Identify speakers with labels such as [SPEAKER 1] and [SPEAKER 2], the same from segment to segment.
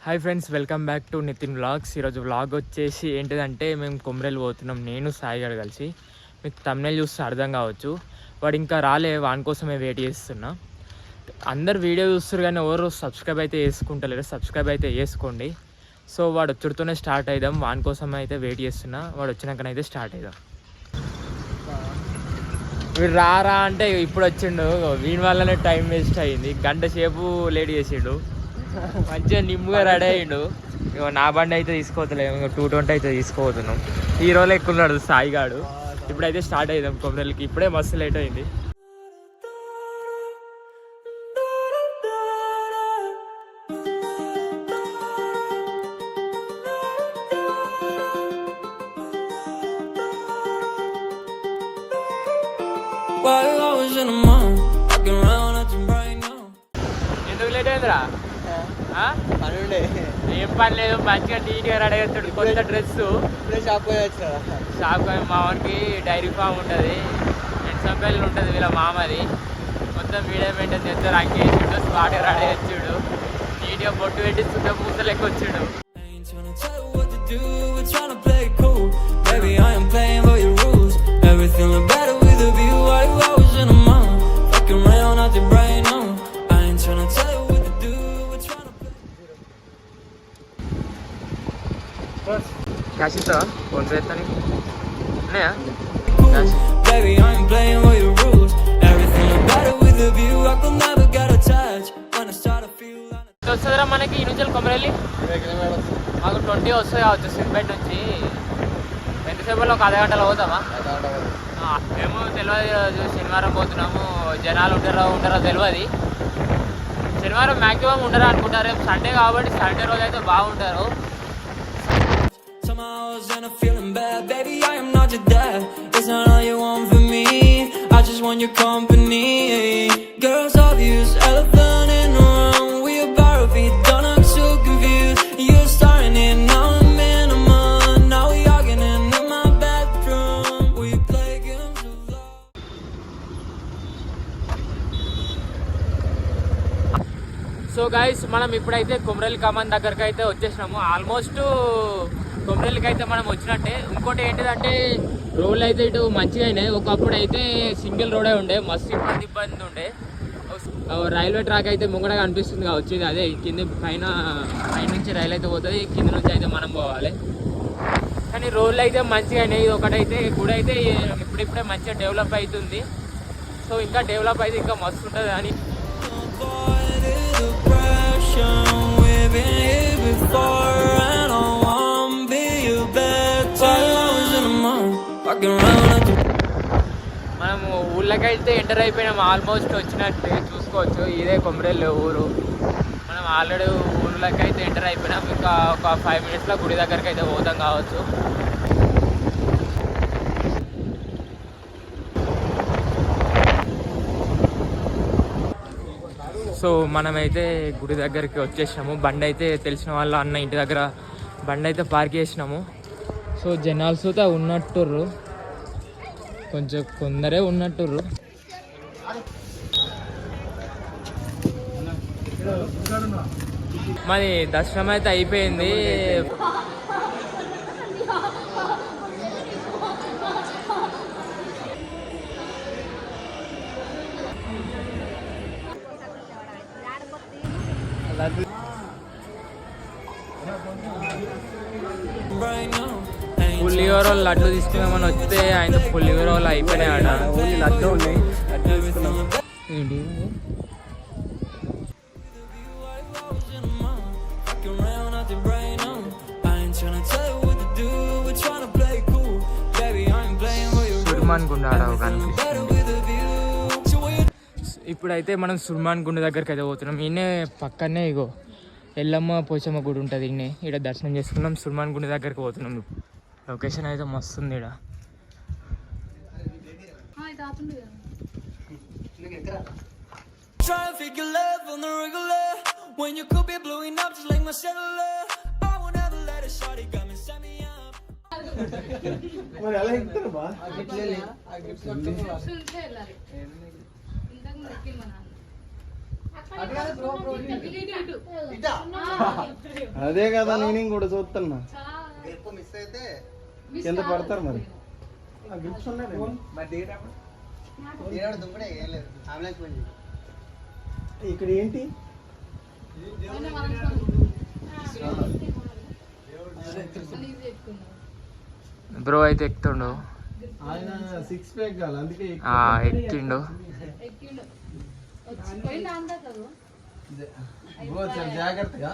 [SPEAKER 1] Hi friends, welcome back to Nitin vlogs. ఈరోజు vlog వచ్చేసి ఏంటిదంటే మేము కొమ్రెల్ పోతున్నాం, నేను సాయిగాడు కలిసి. మీకు తమ్నెల్ చూస్తే అర్థం కావచ్చు. వాడు ఇంకా రాలే, వాని కోసమే వెయిట్ చేస్తున్నా. అందరు వీడియో చూస్తారు కానీ ఎవరు సబ్స్క్రైబ్ అయితే చేసుకుంటలేరు. సబ్స్క్రైబ్ అయితే చేసుకోండి. సో వాడు వచ్చుడుతోనే స్టార్ట్ అవుదాం. వాని కోసం అయితే వెయిట్ చేస్తున్నా. వాడు వచ్చినాకనైతే స్టార్ట్ అవుదాం. వీడు రారా అంటే ఇప్పుడు వచ్చిండు. వీని వల్లనే టైం వేస్ట్ అయ్యింది. గంట సేపు లేట్ చేసిండు. మంచిగా నిమ్ముగా రెడీ అయ్యిండు. ఇక నా బండి అయితే తీసుకోవట్లేము, ఇంకా 220 అయితే తీసుకోపోతున్నాం. హీరోలో ఎక్కున్నాడు సాయిగాడు. ఇప్పుడైతే స్టార్ట్ అవుదాం కొమ్రెల్కి. ఇప్పుడే మస్తు లేట్ అయింది. ఎందుకు లేట్ అయిందిరా? ఏం పని లేదు, మంచిగా నీట్గా రెడీ అవుతాడు. కొత్త డ్రెస్ షాప్ మా వానికి డైరీ ఫామ్ ఉంటుంది, ఎన్సంపల్లి ఉంటుంది వీళ్ళ మామది. మొత్తం వీడియో మెయింటైన్ చేస్తారు. అంకేసాడు, స్పాట్గా రెడీ వచ్చాడు. నీట్గా బొట్టు పెట్టి చుట్ట పూసలెక్క వచ్చాడు. క్యాష్ ఇస్తావా? ఫోన్ పే చేస్తాను. ఉన్నాయా క్యాష్? వస్తుందిరా మనకి ఈ నుంచి కొమరెల్లి? మాకు 20 వస్తాయి కావచ్చు సిద్దిపేట నుంచి. ఎంతసేపులో ఒక అర్ధగంటలో పోతామా? మేము తెలియదు. శనివారం పోతున్నాము. జనాలు ఉంటారో తెలియదు. శనివారం మ్యాక్సిమం ఉండరు అనుకుంటారు. రేపు సండే కాబట్టి సండే రోజు అయితే బాగుంటారు. And I'm feeling bad, baby, I am not your dad. It's not all you want from me, I just want your company. Girls obvious, elephant in the room. We about to be done, I'm so confused. You're starting it, now I'm in a month. Now we arguing in my bedroom. We play games of love. So guys, మనం ఇప్పుడైతే కొమరెల్లి కమాన్ దగ్గరికి అయితే వచ్చేసినాము. Almost కొమరెల్లికి అయితే మనం వచ్చినట్టే. ఇంకోటి ఏంటిదంటే రోడ్లు అయితే ఇటు మంచిగా అయినాయి. ఒకప్పుడు అయితే సింగిల్ రోడే ఉండే, మస్తు ఇబ్బంది ఉండే. రైల్వే ట్రాక్ అయితే ముంగడగా అనిపిస్తుంది కావచ్చు. ఇది అదే కింద పైన నుంచి రైలు అయితే పోతుంది, కింద నుంచి అయితే మనం పోవాలి. కానీ రోడ్లు అయితే మంచిగా అయినాయి. ఇది ఒకటైతే గుడి అయితే ఇప్పుడిప్పుడే మంచిగా డెవలప్ అవుతుంది. సో ఇంకా డెవలప్ అయితే ఇంకా మస్తు ఉంటుంది అని. మనము ఊళ్ళకైతే ఎంటర్ అయిపోయినాం. ఆల్మోస్ట్ వచ్చినట్టు చూసుకోవచ్చు. ఇదే కొమరెల్లి ఊరు. మనం ఆల్రెడీ ఊళ్ళకైతే ఎంటర్ అయిపోయినాం. ఇంకా ఒక 5 minutesలో గుడి దగ్గరికి అయితే పోతాం కావచ్చు. సో మనమైతే గుడి దగ్గరికి వచ్చేసినాము. బండి అయితే తెలిసిన వాళ్ళ అన్న ఇంటి దగ్గర బండి అయితే పార్క్ చేసినాము. సో జనాలు కూడా ఉన్నట్టుర్రు, కొంచెం కొందరే ఉన్నట్టుర్రు. మరి దర్శనం అయితే అయిపోయింది. పులిహోర లడ్డు తీసుకున్నామని వస్తే ఆయన పులిహోర అయిపోయినాయి ఆడ. లడ్డు ఉన్నాయి. ఏంటి సుర్మాన్ గుండ ఆడ కనిపిస్తుంది. ఇప్పుడైతే మనం సుర్మాన్ గుండ దగ్గరికి అయితే పోతున్నాం. ఈయనే పక్కనే ఇగో ఎల్లమ్మ పోచమ్మ గుడి ఉంటుంది. ఇక్కడ దర్శనం చేసుకున్నాం. సుర్మాన్ గుండ దగ్గరికి పోతున్నాం. లొకేషన్ అయితే మస్తు ఉంది. ఇక్కడ
[SPEAKER 2] అదే కదా నేను కూడా చూస్తున్నా కింద పడతారు మరి ఇక్కడ ఏంటి
[SPEAKER 1] బ్రో అయితే ఎక్కుతుండు
[SPEAKER 2] ఆయన 6 ప్యాక్ కాదు అందుకే
[SPEAKER 1] ఎక్కిండు
[SPEAKER 2] జాగ్రత్తగా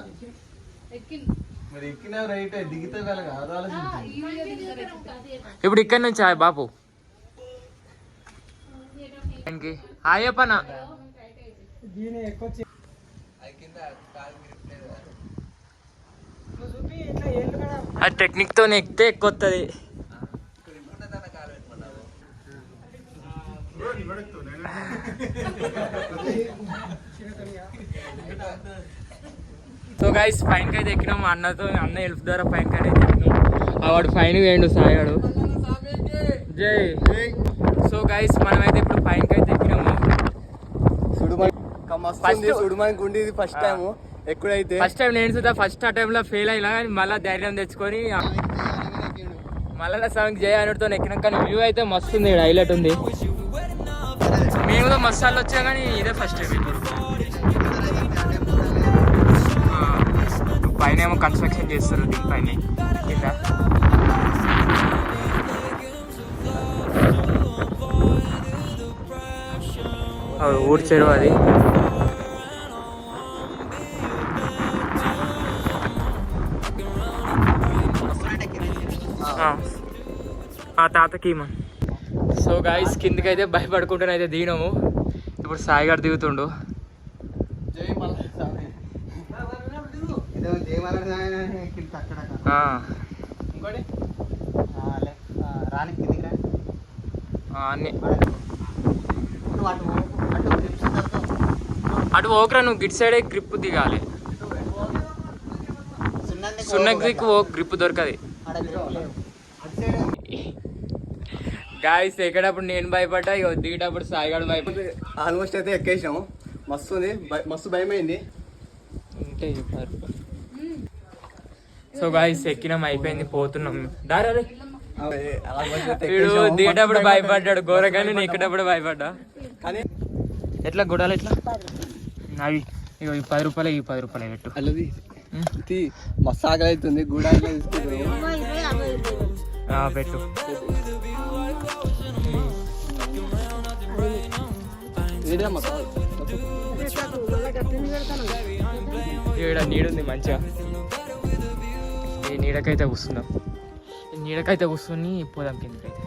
[SPEAKER 2] మరి ఎక్కినా రైట్ దిగితే వెళ్ళగా అది ఆలోచించండి.
[SPEAKER 1] ఇప్పుడు ఇక్కడ నుంచి బాపు ఆయప్పనా ఆ టెక్నిక్ తో ఎక్కితే ఎక్కువ వస్తుంది. సో గైస్ పైనకి అయితే ఎక్కినాము అన్న హెల్ప్ ద్వారా పైనకి అయితే ఎక్కినాం. వాడు పైన వేయండు సాయాడు జై. సో గైస్ మనమైతే ఇప్పుడు పైనకి అయితే ఎక్కినాము. ఫస్ట్ టైం ఎక్కడైతే ఫస్ట్ టైం నేను చూద్దా ఫస్ట్ ఆ టైంలో ఫెయిల్ అయినా కానీ మళ్ళీ ధైర్యం తెచ్చుకొని మళ్ళీ సాంగ్ జయ అనుడితో ఎక్కినాం. కానీ వ్యూ అయితే మస్తు ఉంది, హైలైట్ ఉంది. మేము కూడా మస్తు సార్లు వచ్చాం కానీ ఇదే ఫస్ట్ టైం. పైన ఏమో కన్స్ట్రక్షన్ చేస్తారు దీనిపైన కింద. ఊరి చెరువు అది. తాతకి మన. సో గాయస్ కిందకి అయితే భయపడుకుంటూనే అయితే దిగినాము. ఇప్పుడు సాయి గారు దిగుతుండు. అటు ఓకరా నువ్వు గిట్ సైడే గ్రిప్ దిగాలి. సున్నకి గ్రిప్ దొరకది. గాయస్ ఎక్కేటప్పుడు నేను భయపడ్డా, ఇక దిగేటప్పుడు సాయిగాడు భయపడ్డా.
[SPEAKER 2] ఆల్మోస్ట్ అయితే ఎక్కేసాము. మస్తు ఉంది, మస్తు భయమైంది.
[SPEAKER 1] ఉంటే చెప్పారు. సో గాయస్ ఎక్కినాం, అయిపోయింది, పోతున్నాం. వీడు దిగేటప్పుడు భయపడ్డాడు ఘోరంగా, నేను ఎక్కేటప్పుడు భయపడ్డా.
[SPEAKER 2] కానీ
[SPEAKER 1] ఎట్లా గుడాలి ఎట్లా అవి ఇక ఈ 10 రూపాయలు ఈ 10 రూపాయలు పెట్టు.
[SPEAKER 2] అల్లది మస్తు ఆకలి అవుతుంది. గుడాలి
[SPEAKER 1] పెట్టు. ఇక్కడ నీడుంది మంచిగా. ఈ నీడకైతే కూర్చుందాం. ఈ నీడకైతే కూర్చొని పోదాం కిందకైతే.